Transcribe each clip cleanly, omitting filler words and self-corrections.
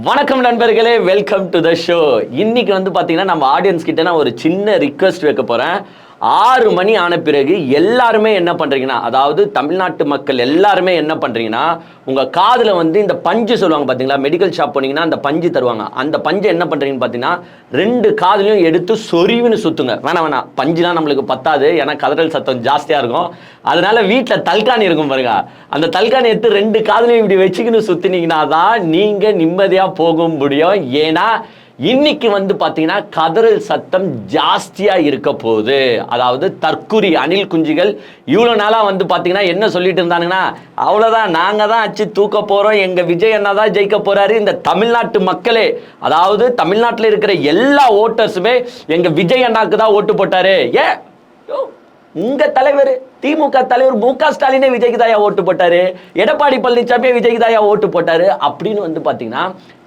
வணக்கம் நண்பர்களே, welcome to the show. இன்னைக்கு வந்து பாத்தீங்கன்னா நம்ம ஆடியன்ஸ் கிட்ட நான் ஒரு சின்ன ரிக்வெஸ்ட் வைக்க போறேன். 6 மணி ஆன பிறகு எல்லாருமே என்ன பண்றீங்கன்னா, அதாவது தமிழ்நாட்டு மக்கள் எல்லாருமே என்ன பண்றீங்கன்னா, உங்க காதுல வந்து இந்த பஞ்சு சொல்லுவாங்க பாத்தீங்களா, மெடிக்கல் ஷாப் போனீங்கன்னா அந்த பஞ்சு தருவாங்க. அந்த பஞ்சை என்ன பண்றீங்கன்னு பாத்தீங்கன்னா 2 காதுலையும் எடுத்து சொறிவுன்னு சுத்துங்க. வேணாம் பஞ்சுலாம் நம்மளுக்கு பத்தாது, ஏன்னா கதறல் சத்தம் ஜாஸ்தியா இருக்கும். அதனால வீட்டுல தல்காணி இருக்கும் பாருங்க, அந்த தல்காணி எடுத்து 2 காதுலையும் இப்படி வச்சுக்கின்னு சுத்தினீங்கன்னா தான் நீங்க நிம்மதியா போக முடியும். ஏன்னா இன்னைக்கு வந்து பாத்தீங்கன்னா கதறல் சத்தம் ஜாஸ்தியா இருக்க போகுது. அதாவது தற்குறி அணில் குஞ்சுகள் இவ்வளவு நாளா வந்து பாத்தீங்கன்னா என்ன சொல்லிட்டு இருந்தாங்கன்னா, அவ்வளவுதான் நாங்க தான் அச்சு தூக்க போறோம், எங்க விஜய் அண்ணா தான் ஜெயிக்க போறாரு. இந்த தமிழ்நாட்டு மக்களே, அதாவது தமிழ்நாட்டில் இருக்கிற எல்லா ஓட்டர்ஸுமே எங்க விஜய் அண்ணாக்கு தான் ஓட்டு போட்டாரு. உங்க தலைவர் திமுக தலைவர் மு.க. ஸ்டாலினே விஜய்க்கு தாயா ஓட்டு போட்டாரு, எடப்பாடி பழனிசாமி விஜய்க்கு தாயா ஓட்டு போட்டாரு அப்படின்னு வந்து பாத்தீங்கன்னா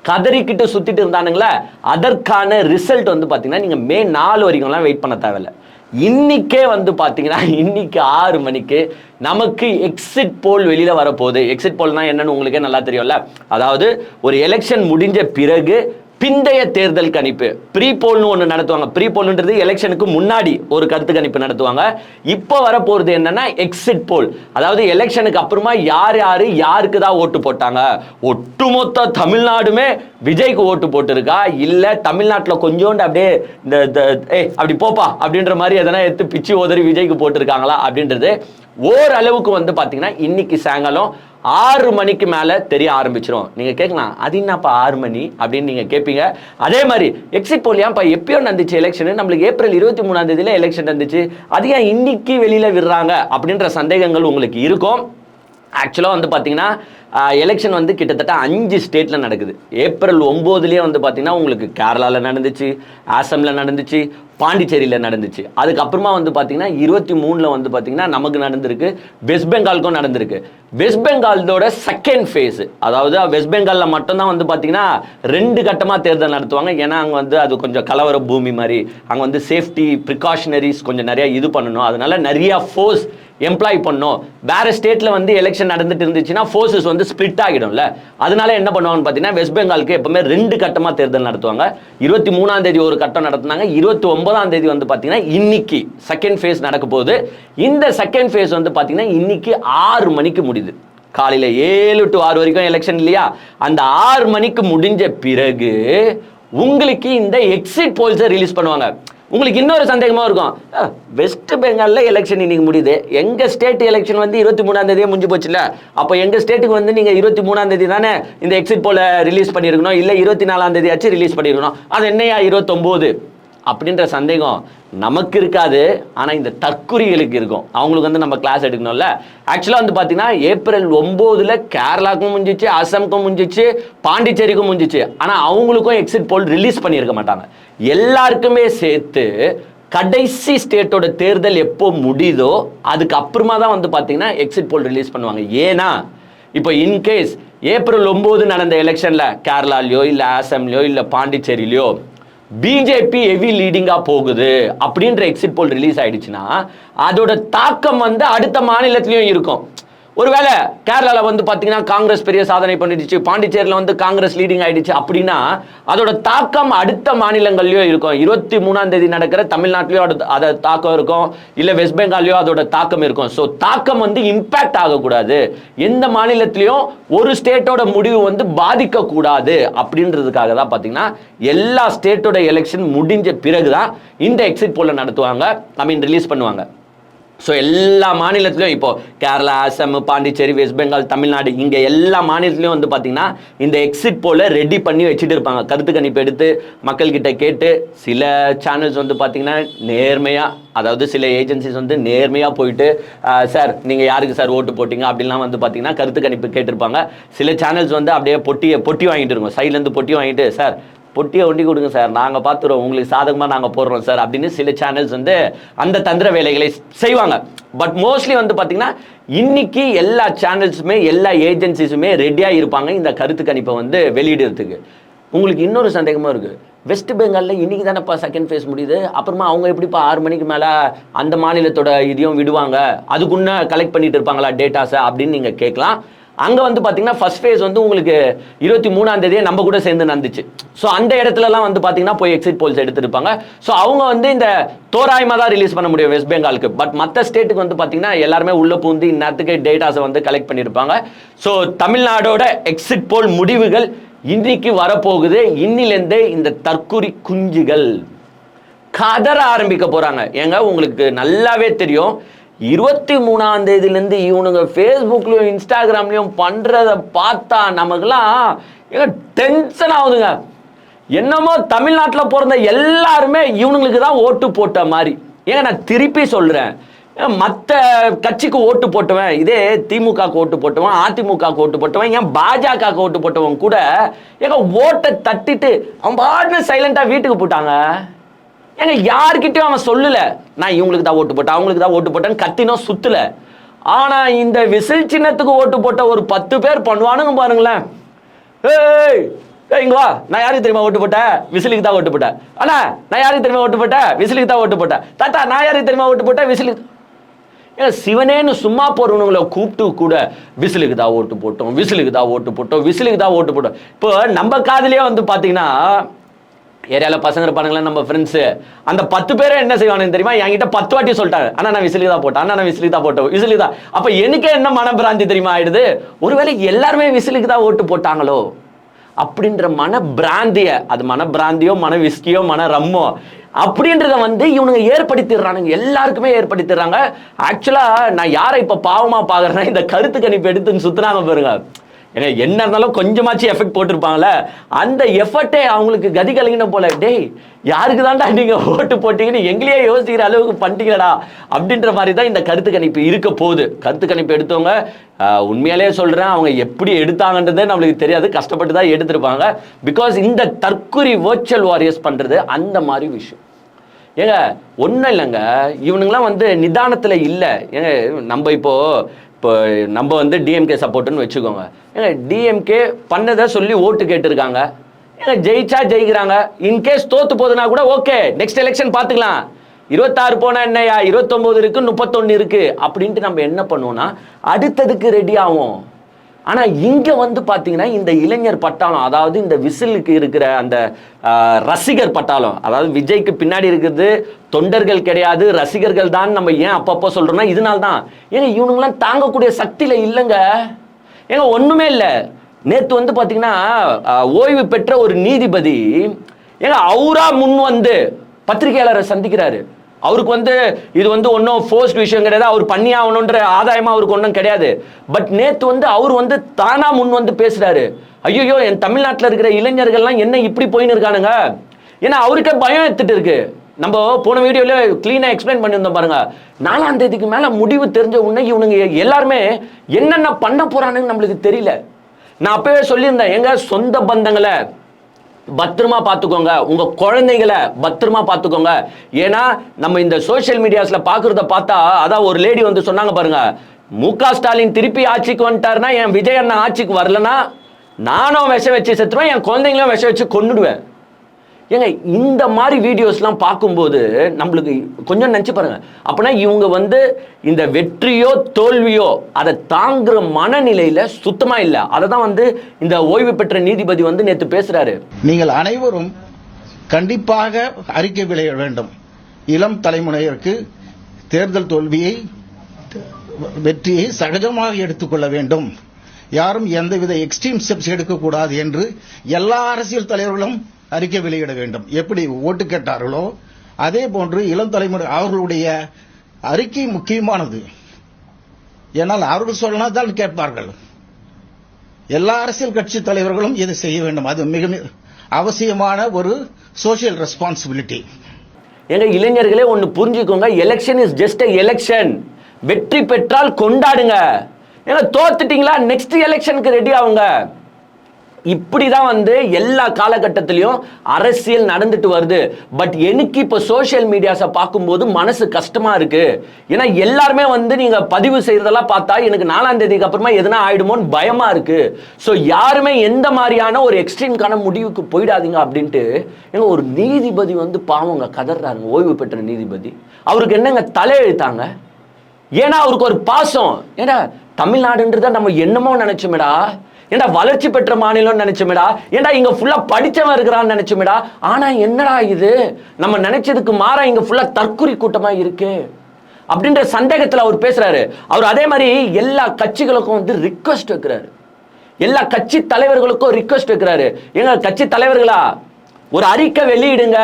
கதறிக்கிட்டு சுத்திட்டு இருந்தானுங்களே. அதற்கான ரிசல்ட் வந்து பாத்தீங்கன்னா நீங்க மே 4 வரைக்கும்லாம் வெயிட் பண்ண தேவையில்லை. இன்னைக்கே வந்து பாத்தீங்கன்னா இன்னைக்கு 6 மணிக்கு நமக்கு எக்ஸிட் போல் வெளியில வரப்போகுது. எக்ஸிட் போல்னா என்னன்னு உங்களுக்கே நல்லா தெரியும்ல. அதாவது ஒரு எலெக்ஷன் முடிஞ்ச பிறகு பிந்தைய தேர்தல் கணிப்பு ப்ரீ போல்னு ஒன்று நடத்துவாங்க. ப்ரீ போல்ன்றது எலெக்ஷனுக்கு முன்னாடி ஒரு கருத்து கணிப்பு நடத்துவாங்க. இப்போ வரப்போறது என்னன்னா எக்ஸிட் போல். அதாவது எலெக்ஷனுக்கு அப்புறமா யாருக்கு தான் ஓட்டு போட்டாங்க, ஒட்டுமொத்த தமிழ்நாடுமே விஜய்க்கு ஓட்டு போட்டுருக்கா, இல்ல தமிழ்நாட்டில் கொஞ்சோண்டு அப்படியே இந்த அப்படி போப்பா அப்படின்ற மாதிரி எதனா எடுத்து பிச்சு ஓதறி விஜய்க்கு போட்டிருக்காங்களா அப்படின்றது ஓரளவுக்கு வந்து பாத்தீங்கன்னா இன்னைக்கு சாயங்காலம் 6 மணிக்கு மேல தெரிய ஆரம்பிச்சிடும். நீங்க கேட்கலாம், அது என்னப்பா 6 மணி அப்படின்னு நீங்க கேட்பீங்க. அதே மாதிரி எக்ஸிட் போல் ஏன்ப்பா எப்பயோ நடந்துச்சு எலெக்ஷன், நம்மளுக்கு ஏப்ரல் 23ஆம் தேதியில எலெக்ஷன் நடந்துச்சு, அது ஏன் இன்னைக்கு வெளியில விடுறாங்க அப்படின்ற சந்தேகங்கள் உங்களுக்கு இருக்கும். ஆக்சுவலா வந்து பாத்தீங்கன்னா எலெக்ஷன் வந்து கிட்டத்தட்ட 5 ஸ்டேட்ல நடக்குது. ஏப்ரல் 9லயே வந்து பாத்தீங்கன்னா உங்களுக்கு கேரளால நடந்துச்சு, ஆசம்ல நடந்துச்சு, பாண்டிச்சேரியில் நடந்துச்சு. அதுக்கப்புறமா வந்து பார்த்தீங்கன்னா 23ல் வந்து பார்த்தீங்கன்னா நமக்கு நடந்திருக்கு, வெஸ்ட் பெங்காலுக்கும் நடந்திருக்கு. வெஸ்ட் பெங்காலோட செகண்ட் ஃபேஸ், அதாவது வெஸ்ட் பெங்காலில் மட்டும்தான் வந்து பார்த்தீங்கன்னா 2 கட்டமாக தேர்தல் நடத்துவாங்க. ஏன்னா அங்கே வந்து அது கொஞ்சம் கலவர பூமி மாதிரி, அங்கே வந்து சேஃப்டி ப்ரிகாஷனரிஸ் கொஞ்சம் நிறைய இது பண்ணணும், அதனால நிறைய ஃபோர்ஸ் எம்ப்ளாய் பண்ணும். வேற ஸ்டேட்ல வந்து எலெக்ஷன் நடந்துட்டு இருந்துச்சுன்னா ஃபோர்ஸஸ் வந்து ஸ்பிளிட் ஆகிடும்ல. அதனால என்ன பண்ணுவாங்கன்னு பார்த்தீங்கன்னா வெஸ்ட் பெங்காலுக்கு எப்பவுமே 2 கட்டமாக தேர்தல் நடத்துவாங்க. 23ஆம் தேதி ஒரு கட்டம் நடத்தினாங்க, 29ஆம் தேதி வந்து பார்த்தீங்கன்னா இன்னைக்கு செகண்ட் ஃபேஸ் நடக்க போகுது. இந்த செகண்ட் ஃபேஸ் வந்து பார்த்தீங்கன்னா இன்னைக்கு 6 மணிக்கு முடியுது. காலையில் 7 to 6 வரைக்கும் எலெக்ஷன் இல்லையா, அந்த 6 மணிக்கு முடிஞ்ச பிறகு உங்களுக்கு இந்த எக்ஸிட் போல்ஸை ரிலீஸ் பண்ணுவாங்க. உங்களுக்கு இன்னொரு சந்தேகமா இருக்கும், வெஸ்ட் பெங்கால்ல எலெக்ஷன் இன்னைக்கு முடியுது, எங்க ஸ்டேட் எலெக்ஷன் வந்து 23ஆம் தேதியே முடிஞ்சு போச்சுல, அப்போ எங்க ஸ்டேட்டுக்கு வந்து நீங்க 23ஆம் தேதி தானே இந்த எக்ஸிட் போல ரிலீஸ் பண்ணிருக்கணும், இல்ல 24ஆம் தேதி ஆச்சு ரிலீஸ் பண்ணிருக்கணும், அது என்னையா 29 அப்படின்ற சந்தேகம் நமக்கு இருக்காது. ஆனா இந்த தற்குறிகளுக்கு இருக்கும், அவங்களுக்கு வந்து நம்ம கிளாஸ் எடுக்கணும்ல. ஆக்சுவலா வந்து பாத்தீங்கன்னா ஏப்ரல் 9ல் கேரளாவுக்கும் முடிஞ்சிச்சு, அசாமுக்கும் முடிஞ்சிச்சு, பாண்டிச்சேரிக்கும் முடிஞ்சிச்சு. ஆனா அவங்களுக்கும் எக்ஸிட் போல் ரிலீஸ் பண்ணியிருக்க மாட்டாங்க. எல்லாருக்குமே சேர்த்து கடைசி ஸ்டேட்டோட தேர்தல் எப்போ முடியுதோ அதுக்கு அப்புறமா தான் வந்து பாத்தீங்கன்னா எக்ஸிட் போல் ரிலீஸ் பண்ணுவாங்க. ஏன்னா இப்போ இன்கேஸ் ஏப்ரல் 9 நடந்த எலெக்ஷன்ல கேரளாலயோ இல்ல ஆசாம்லயோ இல்ல பாண்டிச்சேரியிலயோ பிஜேபி ஹெவி லீடிங்கா போகுது அப்படின்ற எக்ஸிட் போல் ரிலீஸ் ஆயிடுச்சுன்னா அதோட தாக்கம் வந்து அடுத்த மாநிலத்திலயும் இருக்கும். ஒருவேளை கேரளால வந்து பாத்தீங்கன்னா காங்கிரஸ் பெரிய சாதனை பண்ணிடுச்சு, பாண்டிச்சேரியில வந்து காங்கிரஸ் லீடிங் ஆயிடுச்சு அப்படின்னா அதோட தாக்கம் அடுத்த மாநிலங்கள்லயும் இருக்கும். 23ஆம் தேதி நடக்கிற தமிழ்நாட்டிலயும் அதோட தாக்கம் இருக்கும், இல்ல வெஸ்ட் பெங்கால்லயோ அதோட தாக்கம் இருக்கும். ஸோ தாக்கம் வந்து இம்பாக்ட் ஆகக்கூடாது, எந்த மாநிலத்திலையும் ஒரு ஸ்டேட்டோட முடிவு வந்து பாதிக்க கூடாது அப்படின்றதுக்காக தான் பாத்தீங்கன்னா எல்லா ஸ்டேட்டோட எலெக்ஷன் முடிஞ்ச பிறகுதான் இந்த எக்ஸிட் போல நடத்துவாங்க, ரிலீஸ் பண்ணுவாங்க. ஸோ எல்லா மாநிலத்திலையும் இப்போ கேரளா, அசாம், பாண்டிச்சேரி, வெஸ்ட் பெங்கால், தமிழ்நாடு, இங்கே எல்லா மாநிலத்திலையும் வந்து பார்த்தீங்கன்னா இந்த எக்ஸிட் போல ரெடி பண்ணி வச்சுட்டு இருப்பாங்க. கருத்து கணிப்பு எடுத்து மக்கள்கிட்ட கேட்டு சில சேனல்ஸ் வந்து பார்த்தீங்கன்னா நேர்மையாக, அதாவது சில ஏஜென்சிஸ் வந்து நேர்மையாக போயிட்டு சார் நீங்கள் யாருக்கு சார் ஓட்டு போட்டிங்க அப்படின்லாம் வந்து பார்த்தீங்கன்னா கருத்து கணிப்பு கேட்டிருப்பாங்க. சில சேனல்ஸ் வந்து அப்படியே பொட்டி வாங்கிட்டு இருக்கோம், சைட்லேருந்து பொட்டி வாங்கிட்டு சார் பொட்டியை ஒண்டி கொடுங்க சார், நாங்கள் பார்த்துருவோம், உங்களுக்கு சாதகமாக நாங்கள் போடுறோம் சார் அப்படின்னு சில சேனல்ஸ் வந்து அந்த தந்திர வேலைகளை செய்வாங்க. பட் மோஸ்ட்லி வந்து பார்த்தீங்கன்னா இன்னைக்கு எல்லா சேனல்ஸுமே எல்லா ஏஜென்சிஸுமே ரெடியாக இருப்பாங்க இந்த கருத்து கணிப்பை வந்து வெளியிடுறதுக்கு. உங்களுக்கு இன்னொரு சந்தேகமாக இருக்குது, வெஸ்ட் பெங்காலில் இன்னைக்கு தானேப்பா செகண்ட் ஃபேஸ் முடியுது, அப்புறமா அவங்க எப்படிப்பா 6 மணிக்கு மேலே அந்த மாநிலத்தோட இதையும் விடுவாங்க, அதுக்குன்னு கலெக்ட் பண்ணிட்டு இருப்பாங்களா டேட்டாஸை அப்படின்னு நீங்கள் கேட்கலாம். அங்கே வந்து பார்த்தீங்கன்னா ஃபர்ஸ்ட் ஃபேஸ் வந்து உங்களுக்கு 23ஆம் தேதியே நம்ம கூட சேர்ந்து நடந்துச்சு. ஸோ அந்த இடத்துலலாம் வந்து பார்த்தீங்கன்னா போய் எக்ஸிட் போல்ஸ் எடுத்திருப்பாங்க. ஸோ அவங்க வந்து இந்த தோராயமாக தான் ரிலீஸ் பண்ண முடியும் வெஸ்ட் பெங்காலுக்கு. பட் மற்ற ஸ்டேட்டுக்கு வந்து பார்த்தீங்கன்னா எல்லாருமே உள்ள பூந்து இந்நேரத்துக்கு டேட்டாஸை வந்து கலெக்ட் பண்ணியிருப்பாங்க. ஸோ தமிழ்நாடோட எக்ஸிட் போல் முடிவுகள் இன்னைக்கு வரப்போகுது. இன்னிலேருந்தே இந்த தற்குறி குஞ்சுகள் கதற ஆரம்பிக்க போறாங்க. ஏங்க உங்களுக்கு நல்லாவே தெரியும், 23ஆம் தேதியிலேருந்து இவனுங்க ஃபேஸ்புக்லையும் இன்ஸ்டாகிராம்லையும் பண்றத பார்த்தா நமக்குலாம் ஏங்க டென்ஷன் ஆகுதுங்க. என்னமோ தமிழ்நாட்டில் பிறந்த எல்லாருமே இவனுங்களுக்கு தான் ஓட்டு போட்ட மாதிரி. ஏங்க நான் திருப்பி சொல்றேன், மற்ற கட்சிக்கு ஓட்டு போட்டவன், இதே திமுகக்கு ஓட்டு போட்டவன், அதிமுகக்கு ஓட்டு போட்டவன், ஏன் பாஜகக்கு ஓட்டு போட்டவன் கூட ஏங்க ஓட்டை தட்டிட்டு அவன் பாட்டு சைலண்டா வீட்டுக்கு போட்டாங்க. ஏங்க யாருக்கிட்டையும் அவன் சொல்லல நான் இவங்களுக்கு தான் ஓட்டு போட்டேன் அவங்களுக்கு தான் ஓட்டு போட்டேன்னு கத்தினோம் சுத்தல. ஆனா இந்த விசில் சின்னத்துக்கு ஓட்டு போட்ட ஒரு 10 பேர் பண்ணுவானுங்க பாருங்களேன். ஏய் இங்க வா, நான் யாருக்கு தெரியுமா ஓட்டு போட்டேன்? விசிலுக்கு தான் ஓட்டு போட்டேன். அண்ணா நான் யாருக்கு தெரியுமா ஓட்டு போட்டேன்? விசிலுக்கு தான் ஓட்டு போட்டேன். தாத்தா நான் யாருக்கு தெரியுமா ஓட்டு போட்டேன்? விசிலுக்கு. ஏங்க சிவனேன்னு சும்மா போறவனுங்களை கூப்பிட்டு கூட விசிலுக்கு தான் ஓட்டு போட்டோம், விசிலுக்கு தான் ஓட்டு போட்டோம், விசிலுக்கு தான் ஓட்டு போட்டோம். இப்போ நம்ம காதுலயே வந்து பாத்தீங்கன்னா ஏரியாவில் பசங்க இருப்பானுங்களா நம்ம ஃப்ரெண்ட்ஸு, அந்த 10 பேரை என்ன செய்வானுன்னு தெரியுமா? என்கிட்ட 10 வாட்டி சொல்லிட்டாங்க, அண்ணா நான் விசிலுக்கு தான் போட்டேன், அண்ணா நான் விசிலுக்கு தான் போட்டோம், விசிலுக்கு தான். அப்போ எனக்கு என்ன மனப்பிராந்தி தெரியுமா ஆயிடுது? ஒருவேளை எல்லாருமே விசிலுக்கு தான் ஓட்டு போட்டாங்களோ அப்படின்ற மனப்பிராந்திய, அது மனப்பிராந்தியோ மன விஸ்கியோ மன ரம்மோ அப்படின்றத வந்து இவனுங்க ஏற்படுத்திடுறானுங்க, எல்லாருக்குமே ஏற்படுத்திடுறாங்க. ஆக்சுவலா நான் யாரை இப்ப பாவமா பாக்குறேன்னா, இந்த கருத்து கணிப்பு எடுத்துன்னு சுத்துறாங்க பாருங்க. ஏன்னா என்ன இருந்தாலும் கொஞ்சமாச்சு எஃபெக்ட் போட்டிருப்பாங்களே, அந்த எஃபர்ட்டே அவங்களுக்கு கதி கலங்கின போல. டேய் யாருக்கு தான்டா நீங்க ஓட்டு போட்டீங்கன்னு எங்களையே யோசிக்கிற அளவுக்கு பண்ணிட்டீங்கடா அப்படின்ற மாதிரி தான் இந்த கருத்து கணிப்பு இருக்க போகுது. கருத்து கணிப்பு எடுத்தவங்க உண்மையாலே சொல்றேன், அவங்க எப்படி எடுத்தாங்கன்றதே நம்மளுக்கு தெரியாது, கஷ்டப்பட்டு தான் எடுத்திருப்பாங்க. பிகாஸ் இந்த தற்குறி வர்ச்சுவல் வாரியர்ஸ் பண்றது அந்த மாதிரி விஷயம். ஏங்க ஒன்றும் இல்லைங்க, இவனுங்களாம் வந்து நிதானத்தில் இல்லை. ஏங்க இப்போ நம்ம வந்து டிஎம்கே சப்போர்ட்டுன்னு வச்சுக்கோங்க. ஏங்க டிஎம்கே பண்ணதை சொல்லி ஓட்டு கேட்டிருக்காங்க. ஏங்க ஜெயிச்சா ஜெயிக்கிறாங்க, இன்கேஸ் தோத்து போதுனா கூட ஓகே நெக்ஸ்ட் எலெக்ஷன் பார்த்துக்கலாம், 26 போனா என்னையா 29 இருக்கு 31 இருக்கு அப்படின்ட்டு நம்ம என்ன பண்ணுவோம்னா அடுத்ததுக்கு ரெடி ஆகும். ஆனா இங்க வந்து பாத்தீங்கன்னா இந்த இளைஞர் பட்டாளம், அதாவது இந்த விசிலுக்கு இருக்கிற அந்த ரசிகர் பட்டாளம், அதாவது விஜய்க்கு பின்னாடி இருக்கிறது தொண்டர்கள் கிடையாது ரசிகர்கள் தான். நம்ம ஏன் அப்பப்போ சொல்றோம்னா இதனால தான். ஏங்க இவனுங்களாம் தாங்கக்கூடிய சக்தியில இல்லைங்க. ஏங்க ஒண்ணுமே இல்லை. நேத்து வந்து பாத்தீங்கன்னா ஓய்வு பெற்ற ஒரு நீதிபதி ஏங்க அவரா முன் வந்து பத்திரிகையாளரை சந்திக்கிறாரு. அவருக்கு வந்து இது வந்து ஒன்றும் ஃபோர்ஸ்ட் விஷயம் கிடையாது, அவர் பண்ணி ஆகணுன்ற ஆதாயமா அவருக்கு ஒன்றும் கிடையாது. பட் நேத்து வந்து அவர் வந்து தானா முன் வந்து பேசுறாரு. ஐயோ என் தமிழ்நாட்டில் இருக்கிற இளைஞர்கள்லாம் என்ன இப்படி போயின்னு இருக்கானுங்க. ஏன்னா அவருக்கே பயம் எடுத்துட்டு இருக்கு. நம்ம போன வீடியோல கிளீனா எக்ஸ்பிளைன் பண்ணியிருந்தோம் பாருங்க. 4ஆம் தேதிக்கு மேல முடிவு தெரிஞ்ச உடனே இவனுங்க எல்லாருமே என்னென்ன பண்ண போறானுன்னு நம்மளுக்கு தெரியல. நான் அப்பவே சொல்லியிருந்தேன், எங்க சொந்த பந்தங்களை பத்திரமா பார்த்துக்கோங்க, உங்க குழந்தைகளை பத்திரமா பார்த்துக்கோங்க. ஏன்னா நம்ம இந்த சோசியல் மீடியாஸ்ல பாக்குறத பார்த்தா, அதான் ஒரு லேடி வந்து சொன்னாங்க பாருங்க, முக ஸ்டாலின் திருப்பி ஆட்சிக்கு வந்துட்டாருன்னா என் விஜய் அண்ணா ஆட்சிக்கு வரலன்னா நானும் விஷம் வச்சு செத்துருவேன், என் குழந்தைங்களும் விஷம் வச்சு கொன்னுடுவேன். ஏங்க இந்த மாதிரி வீடியோஸ்லாம் பார்க்கும்போது நம்மளுக்கு கொஞ்சம் நினச்சி பாருங்க, அப்படின்னா இவங்க வந்து இந்த வெற்றியோ தோல்வியோ அதை தாங்குற மனநிலையில சுத்தமா இல்லை. அதை தான் வந்து இந்த ஓய்வு பெற்ற நீதிபதி வந்து நேற்று பேசுறாரு. நீங்கள் அனைவரும் கண்டிப்பாக அறிக்கை வெளியிட வேண்டும். இளம் தலைமுறையினருக்கு தேர்தல் தோல்வியை வெற்றியை சகஜமாக எடுத்துக்கொள்ள வேண்டும். யாரும் எந்தவித எக்ஸ்ட்ரீம் ஸ்டெப்ஸ் எடுக்கக்கூடாது என்று எல்லா அரசியல் தலைவர்களும் அறிக்கை வெளியிட வேண்டும். எப்படி ஓட்டு கேட்டார்களோ அதே போன்று இளம் தலைமுறை அவர்களுடைய அறிக்கை முக்கியமானது. ஏன்னால் அவர்கள் சொன்னதான் கேட்பார்கள். எல்லா அரசியல் கட்சி தலைவர்களும் இதை செய்ய வேண்டும். அது மிக அவசியமான ஒரு சோசியல் ரெஸ்பான்சிபிலிட்டி. எங்க இளைஞர்களே ஒன்னு புரிஞ்சுக்கோங்க, election is just a election. வெற்றி பெற்றால் கொண்டாடுங்க, ஏன்னா தோத்துட்டீங்களா நெக்ஸ்ட் எலெக்ஷனுக்கு ரெடி ஆகுங்க. இப்படிதான் வந்து எல்லா காலகட்டத்திலையும் அரசியல் நடந்துட்டு வருது. பட் எனக்கு இப்ப சோசியல் மீடியாஸை பார்க்கும்போது மனசு கஷ்டமா இருக்கு. ஏன்னா எல்லாருமே வந்து நீங்க பதிவு செய்யறதெல்லாம் பார்த்தா எனக்கு 4ஆம் தேதிக்கு அப்புறமா எதுனா ஆயிடுமோன்னு பயமா இருக்கு. ஸோ யாருமே எந்த மாதிரியான ஒரு எக்ஸ்ட்ரீம்கான முடிவுக்கு போயிடாதீங்க அப்படின்ட்டு. ஏங்க ஒரு நீதிபதி வந்து பாவங்க கதறாருங்க, ஓய்வு பெற்ற நீதிபதி. அவருக்கு என்னங்க தலையெழுத்தாங்க? ஏன்னா அவருக்கு ஒரு பாசம். ஏன்னா தமிழ்நாடுன்றத நம்ம என்னமோ நினைச்சோமேடா, ஏண்டா வளர்ச்சி பெற்ற மாநிலம் நினைச்சோமேடா, ஏண்டா இங்க ஃபுல்லா படிச்சவன் இருக்கிறான்னு நினைச்சோமேடா. ஆனா என்னடா இது, நம்ம நினைச்சதுக்கு மாறா இங்க ஃபுல்லா தற்குறி கூட்டமா இருக்கு அப்படின்ற சந்தேகத்துல அவர் பேசுறாரு. அவர் அதே மாதிரி எல்லா கட்சிகளுக்கும் வந்து ரிக்வெஸ்ட் வைக்கிறாரு, எல்லா கட்சி தலைவர்களுக்கும் ரிக்வெஸ்ட் வைக்கிறாரு. எங்க கட்சி தலைவர்களா, ஒரு அறிக்கை வெளியிடுங்க,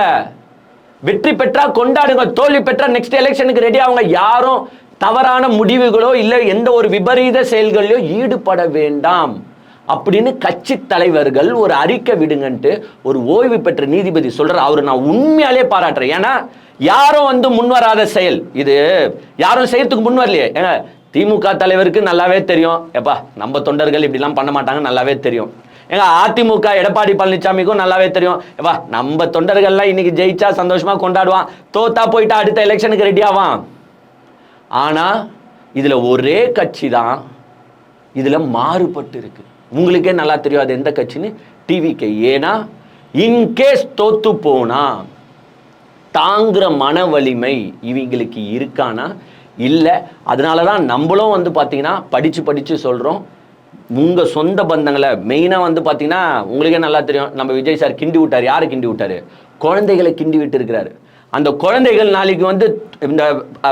வெற்றி பெற்றா கொண்டாடுங்க, தோல்வி பெற்றா நெக்ஸ்ட் எலெக்ஷனுக்கு ரெடி ஆகுங்க. யாரும் தவறான முடிவுகளோ இல்ல எந்த ஒரு விபரீத செயல்களிலோ ஈடுபட வேண்டாம் அப்படின்னு கட்சி தலைவர்கள் ஒரு அறிக்கை விடுங்கன்ட்டு ஒரு ஓய்வு பெற்ற நீதிபதி சொல்றாரு. அவரு நான் உண்மையாலே பாராட்டுறேன். ஏன்னா யாரும் வந்து முன்வராத செயல் இது, யாரும் செய்யறதுக்கு முன் வரலையே. ஏங்க திமுக தலைவருக்கு நல்லாவே தெரியும், எப்பா நம்ம தொண்டர்கள் இப்படிலாம் பண்ண மாட்டாங்க, நல்லாவே தெரியும். ஏங்க அதிமுக எடப்பாடி பழனிசாமிக்கும் நல்லாவே தெரியும், எப்பா நம்ம தொண்டர்கள்லாம் இன்னைக்கு ஜெயிச்சா சந்தோஷமா கொண்டாடுவான், தோத்தா போயிட்டா அடுத்த எலெக்ஷனுக்கு ரெடி ஆவான். ஆனா இதுல ஒரே கட்சி தான் இதுல மாறுபட்டு இருக்கு. உங்களுக்கே நல்லா தெரியும் அது எந்த கட்சின்னு, டிவிகே. ஏன்னா இன்கேஸ் தோத்து போனா தாங்குற மன வலிமை இவங்களுக்கு இருக்கானா இல்லை. அதனால தான் நம்மளும் வந்து பார்த்தீங்கன்னா படித்து சொல்கிறோம். உங்கள் சொந்த பந்தங்களை மெயினாக வந்து பார்த்தீங்கன்னா உங்களுக்கே நல்லா தெரியும், நம்ம விஜய் சார் கிண்டி விட்டார். யாரை கிண்டி விட்டார்? குழந்தைகளை கிண்டி விட்டு இருக்கிறாரு. அந்த குழந்தைகள் நாளைக்கு வந்து இந்த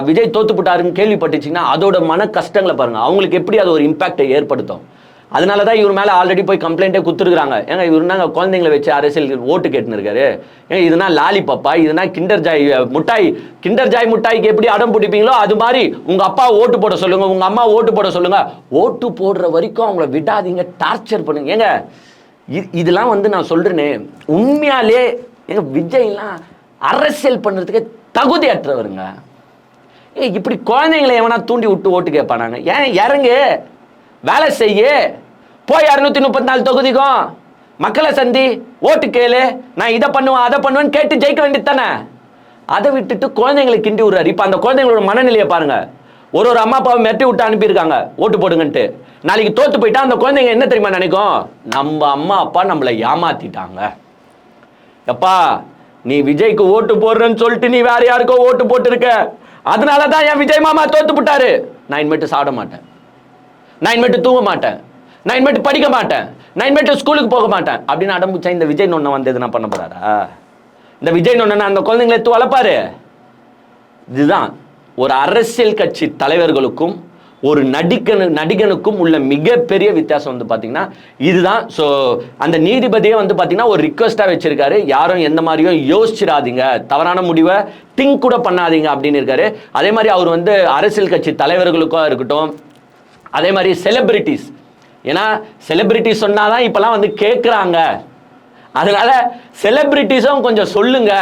விஜய் தோத்து போட்டாருன்னு கேள்விப்பட்டுச்சிங்கன்னா அதோட மன கஷ்டங்களை பாருங்கள், அவங்களுக்கு எப்படி அது ஒரு இம்பாக்டை ஏற்படுத்தும். அதனால தான் இவர் மேலே ஆல்ரெடி போய் கம்ப்ளைண்ட்டே கொடுத்துருக்காங்க. ஏங்க இவருனாங்க குழந்தைங்களை வச்சு அரசியல் ஓட்டு கேட்டுன்னு இருக்காரு. ஏங்க இதுனா லாலி பப்பா, இதுனா கிண்டர் ஜாய் முட்டாய், கிண்டர் ஜாய் முட்டாய்க்கு எப்படி அடம் பிடிப்பீங்களோ அது மாதிரி உங்கள் அப்பா ஓட்டு போட சொல்லுங்க, உங்கள் அம்மா ஓட்டு போட சொல்லுங்க, ஓட்டு போடுற வரைக்கும் அவங்கள விடாதீங்க, டார்ச்சர் பண்ணுங்க. ஏங்க இதெல்லாம் வந்து நான் சொல்றேனே உண்மையாலே எங்க விஜய்லாம் அரசியல் பண்ணுறதுக்கு தகுதியற்றவருங்க. இப்படி குழந்தைங்களை எவனா தூண்டி விட்டு ஓட்டு கேட்பானாங்க? ஏன் இறங்கு வேலை செய்ய, போய் 234 தொகுதிக்கும் மக்களை சந்தி, ஓட்டு கேளு, நான் இதை பண்ணுவேன் அதை பண்ணுவேன்னு கேட்டு ஜெயிக்க வேண்டியது தானே. அதை விட்டுட்டு குழந்தைங்களை கிண்டி விடுறாரு. இப்போ அந்த குழந்தைங்களோட மனநிலையை பாருங்க. ஒரு அம்மா அப்பாவை மெட்டி விட்டு அனுப்பியிருக்காங்க ஓட்டு போடுங்கன்ட்டு. நாளைக்கு தோத்து போயிட்டா அந்த குழந்தைங்க என்ன தெரியுமா நினைக்கும்? நம்ம அம்மா அப்பா நம்மளை ஏமாத்திட்டாங்க. எப்பா நீ விஜய்க்கு ஓட்டு போடுறேன்னு சொல்லிட்டு நீ வேற யாருக்கோ ஓட்டு போட்டுருக்க, அதனால தான் என் விஜய் மாமா தோத்து போட்டாரு. நான் இனிமேட்டு சாப்பிட மாட்டேன், நான் இனிமேட்டு தூங்க மாட்டேன், நான் இனிமேட்டு படிக்க மாட்டேன், நான் இனிமேட்டு ஸ்கூலுக்கு போக மாட்டேன் அப்படின்னு அடம்புச்சா இந்த விஜய் நொன்ன வந்து எதுனா பண்ண போறாரா? இந்த விஜய் நொன்ன அந்த குழந்தைங்களை எடுத்து வளர்ப்பாரு? இதுதான் ஒரு அரசியல் கட்சி தலைவர்களுக்கும் ஒரு நடிகனுக்கும் உள்ள மிகப்பெரிய வித்தியாசம் வந்து பார்த்தீங்கன்னா இதுதான். ஸோ அந்த நீதிபதியை வந்து பார்த்தீங்கன்னா ஒரு ரிக்வெஸ்ட்டாக வச்சிருக்காரு, யாரும் எந்த மாதிரியும் யோசிச்சிடாதீங்க, தவறான முடிவை திங்க் கூட பண்ணாதீங்க அப்படின்னு இருக்காரு. அதே மாதிரி அவர் வந்து அரசியல் கட்சி தலைவர்களுக்கும் இருக்கட்டும், அதே மாதிரி செலிபிரிட்டிஸ், ஏன்னா செலிபிரிட்டிஸ் சொன்னாதான் இப்பெல்லாம் வந்து கேட்குறாங்க, அதனால செலிபிரிட்டிஸும் கொஞ்சம் சொல்லுங்க,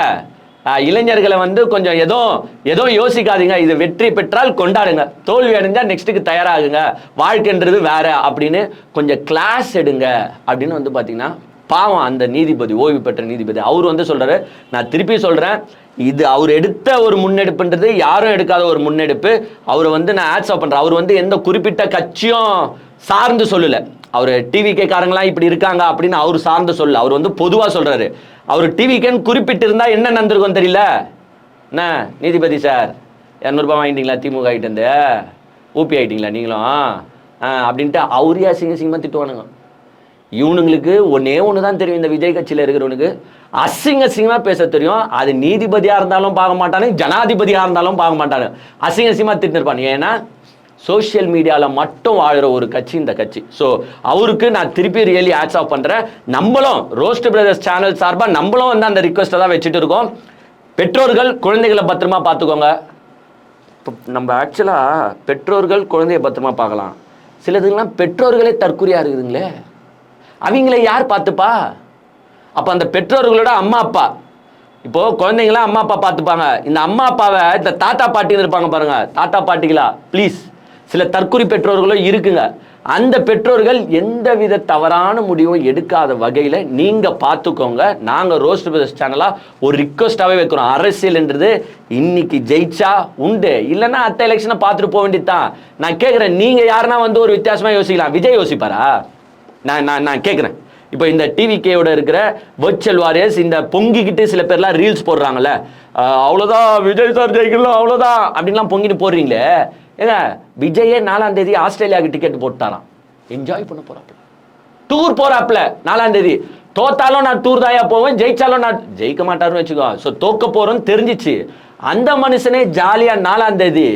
இளைஞர்களை வந்து கொஞ்சம் ஏதோ யோசிக்காதீங்க, இது வெற்றி பெற்றால் கொண்டாடுங்க, தோல்வி அடைஞ்சா நெக்ஸ்ட்டுக்கு தயாராகுங்க, வாழ்க்கைன்றது வேற அப்படின்னு கொஞ்சம் கிளாஸ் எடுங்க அப்படின்னு வந்து பார்த்தீங்கன்னா பாவம் அந்த நீதிபதி, ஓய்வு பெற்ற நீதிபதி அவர் வந்து சொல்றாரு. நான் திருப்பி சொல்றேன், இது அவர் எடுத்த ஒரு முன்னெடுப்புன்றது யாரும் எடுக்காத ஒரு முன்னெடுப்பு. அவரை வந்து நான் ஆட்ஸ் ஆஃப் பண்றேன். அவர் வந்து எந்த குறிப்பிட்ட கட்சியும் சார்ந்து சொல்லல, அவர் டிவிகே காரங்களாம் இப்படி இருக்காங்க அப்படின்னு அவர் சார்ந்து சொல்லல, அவர் வந்து பொதுவாக சொல்றாரு. அவர் டிவிகேன்னு குறிப்பிட்டு இருந்தா என்ன நடந்திருக்கும் தெரியல. என்ன நீதிபதி சார் 200 ரூபாய் வாங்கிட்டீங்களா திமுக ஆகிட்டு இருந்து, ஊபி ஆகிட்டீங்களா நீங்களும் அப்படின்ட்டு அவரே அசிங்கமாக திட்டுவானுங்க. இவனுங்களுக்கு ஒன்று தான் தெரியும், இந்த விஜய் கட்சியில் இருக்கிறவனுக்கு அசிங்கமாக பேச தெரியும். அது நீதிபதியாக இருந்தாலும் பார்க்க மாட்டானு, ஜனாதிபதியாக இருந்தாலும் பார்க்க மாட்டானு, அசிங்கமாக திட்டு இருப்பானு. ஏன்னா சோஷியல் மீடியாவில் மட்டும் வாழ்கிற ஒரு கட்சி இந்த கட்சி. ஸோ அவருக்கு நான் திருப்பி ரியலி ஆட்ஸ் ஆஃப் பண்ணுறேன். நம்மளும் ரோஸ்ட் பிரதர்ஸ் சேனல் சார்பாக நம்மளும் வந்து அந்த ரிக்வெஸ்ட்டை தான் வச்சுட்டு இருக்கோம். பெற்றோர்கள் குழந்தைகளை பத்திரமா பார்த்துக்கோங்க. இப்போ நம்ம ஆக்சுவலாக பெற்றோர்கள் குழந்தைய பத்திரமா பார்க்கலாம், சிலதுங்கெல்லாம் பெற்றோர்களே தற்குறியாக இருக்குதுங்களே, அவங்கள யார் பார்த்துப்பா? அப்போ அந்த பெற்றோர்களோட அம்மா அப்பா, இப்போ குழந்தைங்களாம் அம்மா அப்பா பார்த்துப்பாங்க, இந்த அம்மா அப்பாவை இந்த தாத்தா பாட்டின்னு இருப்பாங்க பாருங்க, தாத்தா பாட்டிகளா ப்ளீஸ், சில தற்குறி பெற்றோர்களும் இருக்குங்க. அந்த பெற்றோர்கள் எந்தவித தவறான முடிவும் எடுக்காத வகையில் நீங்கள் பார்த்துக்கோங்க. நாங்கள் ரோஸ்ட் பிரதர்ஸ் சேனலாக ஒரு ரிக்வஸ்ட்டாகவே வைக்கிறோம். அரசியல்ன்றது இன்னைக்கு ஜெயிச்சா உண்டு, இல்லைன்னா அடுத்த எலெக்ஷனை பார்த்துட்டு போக வேண்டியது தான். நான் கேட்குறேன், நீங்கள் யாருன்னா வந்து ஒரு வித்தியாசமாக யோசிக்கலாம், விஜய் யோசிப்பாரா? நான் கேட்குறேன். இப்போ இந்த டிவிகேயோட இருக்கிற வர்ச்சுவல் வாரியர்ஸ் இந்த பொங்கிக்கிட்டு சில பேர்லாம் ரீல்ஸ் போடுறாங்கல்ல, அவ்வளோதான் விஜய் சார் ஜெயிக்கலாம் அவ்வளோதான் அப்படின்லாம் பொங்கிட்டு போடுறீங்களே, ஏங்க விஜயே 4ஆம் தேதி ஆஸ்திரேலியாவுக்கு டிக்கெட் போட்டாராம், என்ஜாய் பண்ண போறாப்ல, டூர் போறாப்ல 4ஆம் தேதி. தோத்தாலும் நான் டூர் தாயா போவேன், ஜெயிச்சாலும் நான் ஜெயிக்க மாட்டாருன்னு வச்சுக்கோ. ஸோ தோக்க போறோம்னு தெரிஞ்சிச்சு. அந்த மனுஷனே ஜாலியா 4ஆம் தேதி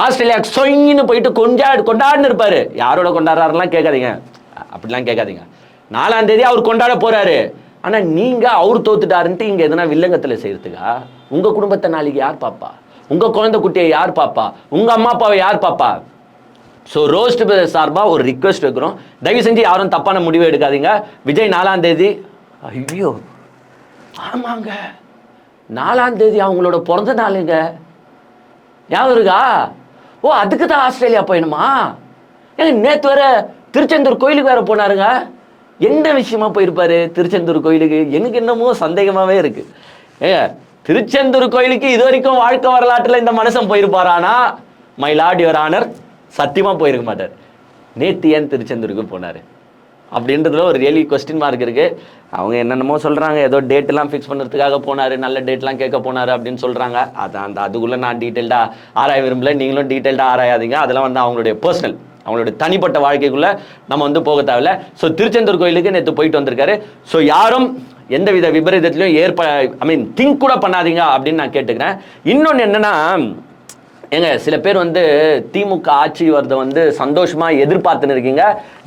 ஆஸ்திரேலியா சொயின்னு போயிட்டு கொண்டாடுன்னு இருப்பாரு. யாரோட கொண்டாடுறாருலாம் கேட்காதீங்க, அப்படிலாம் கேட்காதீங்க. 4ஆம் தேதி அவர் கொண்டாட போறாரு. ஆனா நீங்க அவர் தோத்துட்டாருன்ட்டு இங்க எதனா வில்லங்கத்துல செய்யறதுக்கா? உங்க குடும்பத்தை நாளைக்கு யார் பாப்பா? உங்க குழந்தை குட்டியை யார் பாப்பா? உங்க அம்மா அப்பாவை யார் பாப்பா? ஸோ ரோஸ்ட் சார்பாக ஒரு ரிக்வெஸ்ட் வைக்கிறோம், தயவு செஞ்சு யாரும் தப்பான முடிவு எடுக்காதீங்க. விஜய் 4ஆம் தேதி, ஐயோ ஆமாங்க 4ஆம் தேதி அவங்களோட பிறந்த நாளுங்க, ஞாபகம் இருக்கா? ஓ அதுக்கு தான் ஆஸ்திரேலியா போயணுமா? ஏங்க நேற்று வேற திருச்செந்தூர் கோயிலுக்கு வேற போனாருங்க. என்ன விஷயமா போயிருப்பாரு திருச்செந்தூர் கோயிலுக்கு? எனக்கு என்னமோ சந்தேகமாவே இருக்கு. ஏங்க திருச்செந்தூர் கோயிலுக்கு இது வரைக்கும் வாழ்க்கை வரலாற்றில் இந்த மனுஷன் போயிருப்பாரானா? மை லார்ட் யுவர் ஆனர், சத்தியமா போயிருக்க மாட்டார். நேத்து ஏன் திருச்செந்தூருக்கு போனாரு அப்படின்றதுல ஒரு ரியலி கொஸ்டின் மார்க் இருக்கு. அவங்க என்னென்னமோ சொல்றாங்க, ஏதோ டேட் எல்லாம் ஃபிக்ஸ் பண்ணுறதுக்காக போனாரு, நல்ல டேட்லாம் கேட்க போனாரு அப்படின்னு சொல்றாங்க. அதான் அதுக்குள்ள நான் டீட்டெயில்டா ஆராய விரும்பல, நீங்களும் டீட்டெயில்டா ஆராயாதீங்க. அதெல்லாம் வந்து அவங்களுடைய பர்சனல், அவங்களுடைய தனிப்பட்ட வாழ்க்கைக்குள்ள நம்ம வந்து போக தேவையில்ல. ஸோ திருச்செந்தூர் கோயிலுக்கு நேற்று போயிட்டு வந்திருக்காரு. ஸோ யாரும் எந்தவித விபரீதத்திலையும் திங்க் கூட பண்ணாதீங்க அப்படின்னு நான் கேட்டுக்கிறேன். இன்னொன்று என்னன்னா, ஏங்க சில பேர் வந்து திமுக ஆட்சி வரதை வந்து சந்தோஷமா எதிர்பார்த்துன்னு இருக்கீங்க.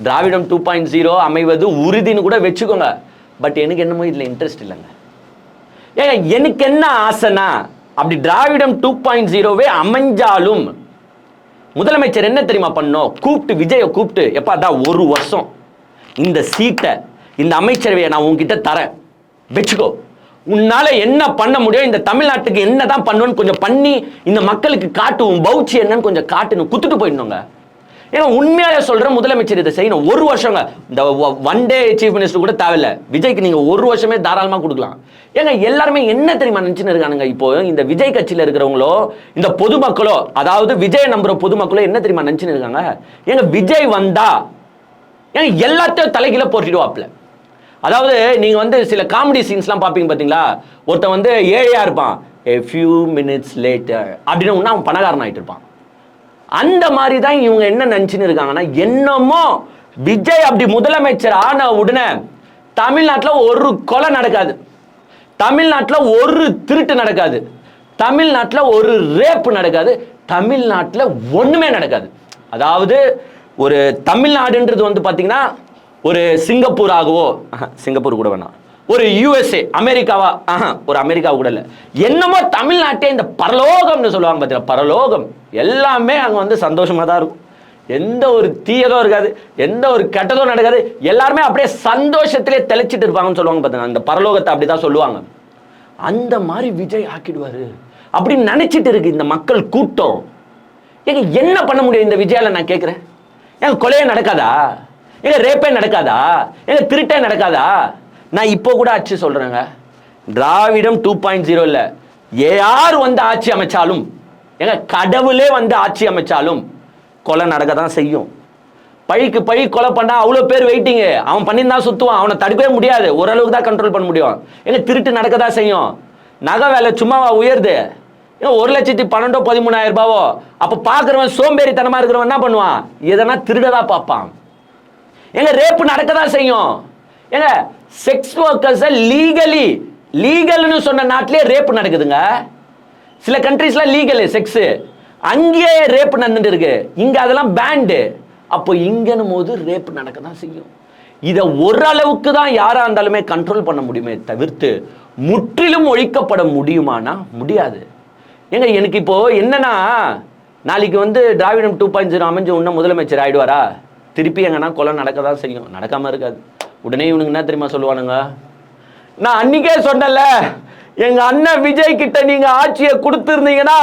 திராவிடம் 2.0 அமைவது உறுதின்னு கூட வச்சுக்கோங்க. பட் எனக்கு என்னமோ இதில் இன்ட்ரெஸ்ட் இல்லைங்க. ஏங்க எனக்கு என்ன ஆசைனா, அப்படி திராவிடம் 2.0வே அமைஞ்சாலும் முதலமைச்சர் என்ன தெரியுமா பண்ணோம்? விஜயை கூப்பிட்டு, எப்பா தான் ஒரு வருஷம் இந்த சீட்டை, இந்த அமைச்சரவையை நான் உங்ககிட்ட தரேன், வச்சுக்கோ, உன்னால என்ன பண்ண முடியும், இந்த தமிழ்நாட்டுக்கு என்னதான் பண்ணுன்னு கொஞ்சம் பண்ணி இந்த மக்களுக்கு காட்டுவோம், பௌச்சி என்னன்னு கொஞ்சம் காட்டுன்னு குத்துட்டு போயிடணுங்க. ஏன்னா உண்மையாலே சொல்றேன், முதலமைச்சர் இதை செய்யணும். ஒரு வருஷங்க, இந்த ஒன் டே சீஃப் மினிஸ்டர் கூட தேவையில்ல, விஜய்க்கு நீங்க ஒரு வருஷமே தாராளமா கொடுக்கலாம். ஏங்க எல்லாருமே என்ன தெரியுமா நினைச்சுன்னு இருக்கானுங்க, இப்போ இந்த விஜய் கட்சியில இருக்கிறவங்களோ இந்த பொதுமக்களோ, அதாவது விஜய் நம்புற பொதுமக்களோ என்ன தெரியுமா நினைச்சுன்னு இருக்காங்க, ஏங்க விஜய் வந்தா ஏங்க எல்லாத்தையும் தலைகீழ போட்டுடுவாப்ல. அதாவது நீங்க வந்து சில காமெடி சீன்ஸ்லாம் பார்ப்பீங்க பாத்தீங்களா, ஒருத்தன் வந்து ஏழையா இருப்பான், a few minutes later அப்படின்னு அவன் பணக்காரன் ஆயிட்டு இருப்பான். அந்த மாதிரி தான் இவங்க என்ன நினைச்சுன்னு இருக்காங்கன்னா, என்னமோ விஜய் அப்படி முதலமைச்சர் ஆன உடனே தமிழ்நாட்டில் ஒரு கொலை நடக்காது, தமிழ்நாட்டில் ஒரு திருட்டு நடக்காது, தமிழ்நாட்டில் ஒரு ரேப் நடக்காது, தமிழ்நாட்டில் ஒண்ணுமே நடக்காது. அதாவது ஒரு தமிழ்நாடுன்றது வந்து பாத்தீங்கன்னா ஒரு சிங்கப்பூர் ஆகவோ, சிங்கப்பூர் கூட வேணாம், ஒரு யூஎஸ்ஏ அமெரிக்காவா, ஒரு அமெரிக்கா கூட இல்லை, என்னமோ தமிழ்நாட்டே இந்த பரலோகம்னு சொல்லுவாங்க பார்த்தீங்கன்னா, பரலோகம் எல்லாமே அங்கே வந்து சந்தோஷமா தான் இருக்கும். எந்த ஒரு தீயதோ இருக்காது, எந்த ஒரு கெட்டதோ நடக்காது, எல்லாருமே அப்படியே சந்தோஷத்திலே தெளிச்சிட்டு இருப்பாங்கன்னு சொல்லுவாங்க பார்த்தீங்கன்னா, அந்த பரலோகத்தை அப்படிதான் சொல்லுவாங்க. அந்த மாதிரி விஜய் ஆக்கிடுவாரு அப்படின்னு நினைச்சிட்டு இருக்கு இந்த மக்கள் கூட்டம். ஏங்க என்ன பண்ண முடியும் இந்த விஜயால நான் கேட்கிறேன்? ஏங்க கொலையே நடக்காதா? ஏங்க ரேப்பே நடக்காதா? ஏங்க திருட்டே நடக்காதா? நான் இப்போ கூட ஆட்சி சொல்றேங்க, திராவிடம் 2.0 இல்ல, யார் வந்து ஆட்சி அமைச்சாலும், ஏங்க கடவுளே வந்து ஆட்சி அமைச்சாலும் கொலை நடக்க தான் செய்யும். பழிக்கு பழி கொலை பண்ணா அவ்வளோ பேர் வெயிட்டிங், அவன் பண்ணியிருந்தா சுத்துவான், அவனை தடுக்கவே முடியாது, ஓரளவுக்கு தான் கண்ட்ரோல் பண்ண முடியும். ஏங்க திருட்டு நடக்க தான் செய்யும். நகை வேலை சும்மாவா உயருது? ஏங்க 1,12,13,000 ரூபாவோ? அப்போ பார்க்குறவன் சோம்பேறித்தனமா இருக்கிறவன் என்ன பண்ணுவான்? எதனா திருடதான் பார்ப்பான். ஏங்க ரேப்பு நடக்க தான் செய்யும். ஏங்க செக்ஸ் ஒர்க்கர்ஸை லீகல்னு சொன்ன நாட்டிலே ரேப் நடக்குதுங்க. சில கண்ட்ரீஸ்ல லீகல் செக்ஸ், அங்கேயே ரேப் நடந்துட்டு இருக்கு, இங்க அதெல்லாம் பேண்டு. அப்போ இங்கனும் போது ரேப் நடக்க தான் செய்யும். இதை ஓரளவுக்கு தான் யாரா இருந்தாலுமே கண்ட்ரோல் பண்ண முடியுமே தவிர்த்து முற்றிலும் ஒழிக்கப்பட முடியுமானா முடியாது. ஏங்க எனக்கு இப்போ என்னன்னா, நாளைக்கு வந்து திராவிடம் 2.0 அமைஞ்ச உடனே முதலமைச்சர் ஆயிடுவாரா? திருப்பி எங்கன்னா கொலை நடக்க தான் செய்யும், நடக்காம இருக்காது. உடனே இவனுக்கு என்ன தெரியுமா சொல்லுவானுங்க, நான் அன்னைக்கே சொன்னல, எங்க அண்ணன் விஜய் கிட்ட நீங்க ஆட்சியை கொடுத்திருந்தீங்கன்னா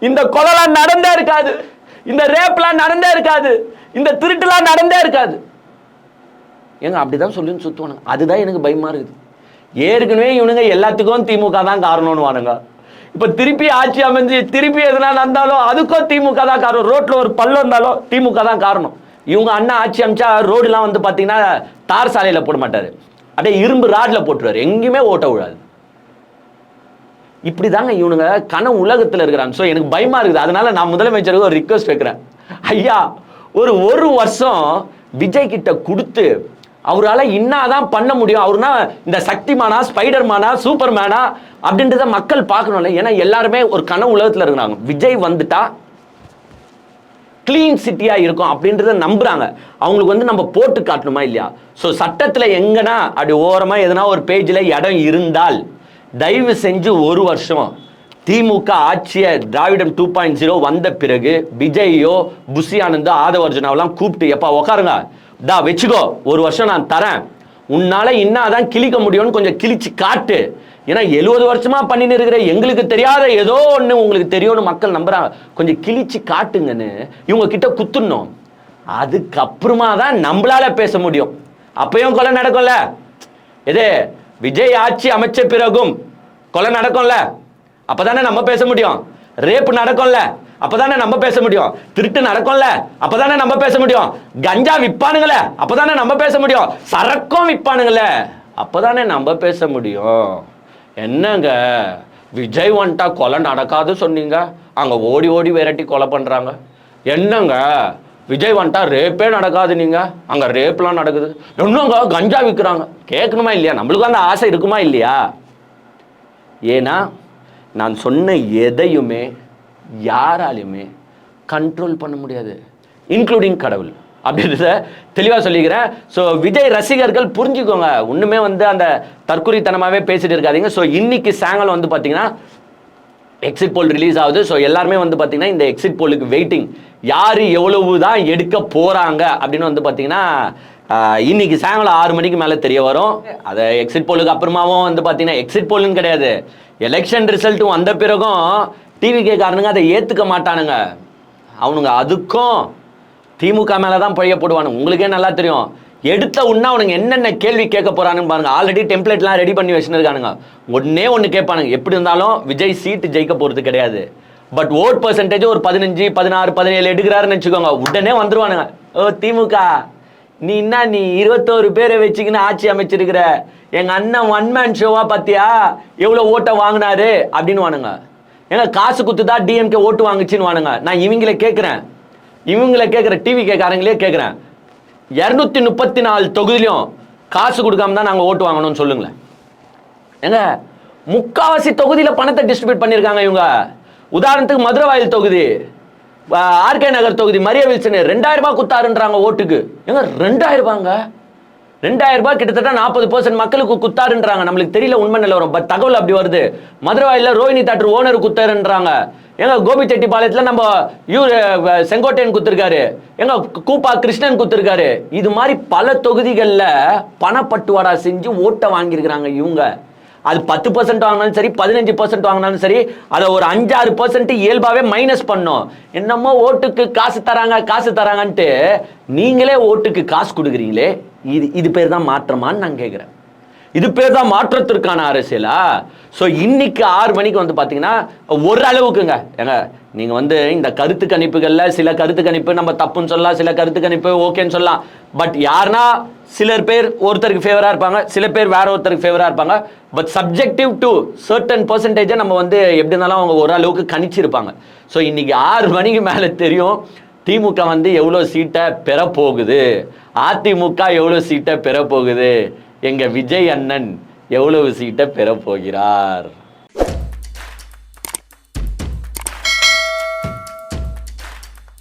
இந்த கொலைலாம் நடந்தே இருக்காது, இந்த ரேப்லாம் நடந்தே இருக்காது, இந்த திருட்டுலாம் நடந்தே இருக்காது. ஏங்க அப்படிதான் சொல்லி சுத்துவானுங்க. அதுதான் எனக்கு பயமா இருக்குது. ஏற்கனவே இவனுங்க எல்லாத்துக்கும் திமுக தான் காரணம்னு வானுங்க. இப்ப திருப்பி ஆட்சி அமைஞ்சு திருப்பி எதுனா நடந்தாலும் அதுக்கும் திமுக தான் காரணம். ரோட்ல ஒரு பள்ளம் இருந்தாலும் திமுக தான் காரணம். இவங்க அண்ணா ஆட்சி அமைச்சா ரோடுலாம் வந்து பாத்தீங்கன்னா தார் சாலையில போட மாட்டாரு, அப்படியே இரும்பு ராட்ல போட்டுருவாரு, எங்கேயுமே ஓட்ட விடாது. இப்படிதாங்க இவனுங்க கனவு உலகத்துல இருக்கிறாங்க. ஸோ எனக்கு பயமா இருக்குது. அதனால நான் முதலமைச்சருக்கு ஒரு ரிக்வெஸ்ட் வைக்கிறேன். ஐயா, ஒரு வருஷம் விஜய் கிட்ட கொடுத்து அவரால் இன்னாதான் பண்ண முடியும், அவருனா இந்த சக்திமானா, ஸ்பைடர்மேனா, சூப்பர்மேனா அப்படின்றத மக்கள் பார்க்கணும்ல. ஏன்னா எல்லாருமே ஒரு கனவு உலகத்துல இருக்கிறாங்க. விஜய் வந்துட்டா கிளீன் சிட்டியா இருக்கும் அப்படின்றத நம்புறாங்க. அவங்களுக்கு வந்து நம்ம போட்டு காட்டணுமா இல்லையா? ஸோ சட்டத்தில் எங்கன்னா அப்படி ஓரமா எதனா ஒரு பேஜில் இடம் இருந்தால் தயவு செஞ்சு ஒரு வருஷம் திமுக ஆட்சியை திராவிடம் 2.0 வந்த பிறகு விஜய்யோ, புஷி ஆனந்தோ, ஆதவ அர்ஜுனாவெல்லாம் கூப்பிட்டு எப்பா உக்காருங்க, தா வச்சுக்கோ, ஒரு வருஷம் நான் தரேன், உன்னால இன்னாதான் கிழிக்க முடியும்னு கொஞ்சம் கிழிச்சு காட்டு. ஏன்னா 70 வருஷமா பண்ணின்னு இருக்கிற எங்களுக்கு தெரியாத ஏதோ ஒன்று உங்களுக்கு தெரியும்னு மக்கள் நம்புறாங்க. கொஞ்சம் கிழிச்சு காட்டுங்கன்னு இவங்க கிட்ட குத்துணும். அதுக்கப்புறமா தான் நம்மளால பேச முடியும். அப்பயும் கொலை நடக்கும்ல. எது விஜய் ஆட்சி அமைச்ச பிறகும் கொலை நடக்கும்ல, அப்பதானே நம்ம பேச முடியும். ரேப் நடக்கும்ல, அப்பதானே நம்ம பேச முடியும். திருட்டு நடக்கும்ல, அப்பதானே நம்ம பேச முடியும். கஞ்சா விற்பானுங்களே, அப்பதானே நம்ம பேச முடியும். சரக்கும் விற்பானுங்களே, அப்பதானே நம்ம பேச முடியும். என்னங்க விஜய் வந்துட்டா கொலை நடக்காது சொன்னீங்க, அங்க ஓடி ஓடி விரட்டி கொலை பண்றாங்க. என்னங்க விஜய் வந்துட்டா ரேப்பே நடக்காது, நீங்க அங்க ரேப்லாம் நடக்குது. என்னங்க கஞ்சா விற்கிறாங்க. கேட்கணுமா இல்லையா? நம்மளுக்கு அந்த ஆசை இருக்குமா இல்லையா? ஏன்னா நான் சொன்ன எதையுமே யாராலையுமே கண்ட்ரோல் பண்ண முடியாது, இன்க்ளூடிங் கடவுள் அப்படின்றத தெளிவாக சொல்லிக்கிறேன். ஸோ விஜய் ரசிகர்கள் புரிஞ்சுக்கோங்க, ஒன்றுமே வந்து அந்த தற்குறித்தனமாகவே பேசிட்டு இருக்காதீங்க. ஸோ இன்னைக்கு சாயங்காலம் வந்து பார்த்தீங்கன்னா எக்ஸிட் போல் ரிலீஸ் ஆகுது. ஸோ எல்லாருமே வந்து பார்த்தீங்கன்னா இந்த எக்ஸிட் போலுக்கு வெயிட்டிங், யார் எவ்வளவு தான் எடுக்க போகிறாங்க அப்படின்னு வந்து பார்த்தீங்கன்னா இன்னைக்கு சாயங்காலம் 6 மணிக்கு மேலே தெரிய வரும். அதை எக்ஸிட் போலுக்கு அப்புறமாவும் வந்து பார்த்தீங்கன்னா எக்ஸிட் போலுன்னு கிடையாது, எலெக்ஷன் ரிசல்ட்டும் வந்த பிறகும் டிவிகே காரனுங்க அதை ஏற்றுக்க மாட்டானுங்க. அவனுங்க அதுக்கும் திமுக மேலே தான் பழைய போடுவானுங்க. உங்களுக்கே நல்லா தெரியும். எடுத்த உடனே அவனுங்க என்னென்ன கேள்வி கேட்க போறானுன்னு பாருங்க. ஆல்ரெடி டெம்ப்ளேட்லாம் ரெடி பண்ணி வச்சுன்னு இருக்கானுங்க. ஒன்று கேட்பானுங்க, எப்படி இருந்தாலும் விஜய் சீட்டு ஜெயிக்க போகிறது கிடையாது, பட் ஓட் பர்சன்டேஜ் ஒரு 15, 16, 17 எடுக்கிறாருன்னு வச்சுக்கோங்க, உடனே வந்துருவானுங்க. ஓ திமுக நீ 21 பேரை வச்சுக்கின்னு ஆட்சி அமைச்சிருக்கிற, எங்க அண்ணன் ஒன் மேன் ஷோவா பார்த்தியா எவ்வளோ ஓட்டை வாங்கினாரு அப்படின்னு வானுங்க. ஏங்க காசு குத்துதான் டிஎம்கே ஓட்டு வாங்குச்சின்னு வானுங்க. நான் இவங்களை கேட்குறேன், டிவி கேட்காரங்களே கேட்குறேன், 234 தொகுதியிலையும் காசு கொடுக்காம தான் நாங்கள் ஓட்டு வாங்கணும்னு சொல்லுங்களேன். ஏங்க முக்காவாசி தொகுதியில் பணத்தை டிஸ்ட்ரிபியூட் பண்ணியிருக்காங்க இவங்க. உதாரணத்துக்கு மதுரவாயில் தொகுதி, ஆர்கே நகர் தொகுதி, மரிய வில்சன் 2000 ரூபாய் குத்தாருன்றாங்க ஓட்டுக்கு. ஏங்க 2000 ரூபாங்க, 2000 ரூபாய் கிட்டத்தட்ட 40% மக்களுக்கு குத்தாருன்றாங்க. நம்மளுக்கு தெரியல உண்மை நிலவரம், பட் தகவல் அப்படி வருது. மதுரவாயில ரோஹிணி தேட்டர் ஓனர் குத்தாருன்றாங்க. எங்க கோபிச்செட்டிப்பாளையத்தில் நம்ம செங்கோட்டையன் குத்திருக்காரு, எங்க கூப்பா கிருஷ்ணன் குத்திருக்காரு. இது மாதிரி பல தொகுதிகளில் பணப்பட்டுவாடா செஞ்சு ஓட்டை வாங்கியிருக்கிறாங்க இவங்க. அது 10% வாங்கினாலும் சரி, 15% வாங்கினாலும் சரி, அதை ஒரு 5-6% இயல்பாகவே மைனஸ் பண்ணோம். என்னமோ ஓட்டுக்கு காசு தராங்கன்ட்டு நீங்களே ஓட்டுக்கு காசு கொடுக்குறீங்களே, இது பேர் தான் மாற்றமான்னு நான் கேட்குறேன். இது பேர் தான் மாற்றத்திற்கான அரசியலா? ஸோ இன்னைக்கு 6 மணிக்கு வந்து பார்த்தீங்கன்னா ஓரளவுக்குங்க. ஏங்க நீங்கள் வந்து இந்த கருத்து கணிப்புகளில் சில கருத்து கணிப்பு நம்ம தப்புன்னு சொல்லலாம், சில கருத்து கணிப்பு ஓகேன்னு சொல்லலாம். பட் யாருன்னா சிலர் பேர் ஒருத்தருக்கு ஃபேவராக இருப்பாங்க, சில பேர் வேற ஒருத்தருக்கு ஃபேவராக இருப்பாங்க. பட் சப்ஜெக்டிவ் டு சர்டன் பர்சன்டேஜை நம்ம வந்து எப்படி இருந்தாலும் அவங்க ஓரளவுக்கு கணிச்சிருப்பாங்க. ஸோ இன்னைக்கு 6 மணிக்கு மேலே தெரியும் திமுக வந்து எவ்வளோ சீட்டை பெறப்போகுது, அதிமுக எவ்வளோ சீட்டை பெறப்போகுது, எங்கள் விஜய் அண்ணன் எவ்வளவு சீட்டை பெறப்போகிறார்.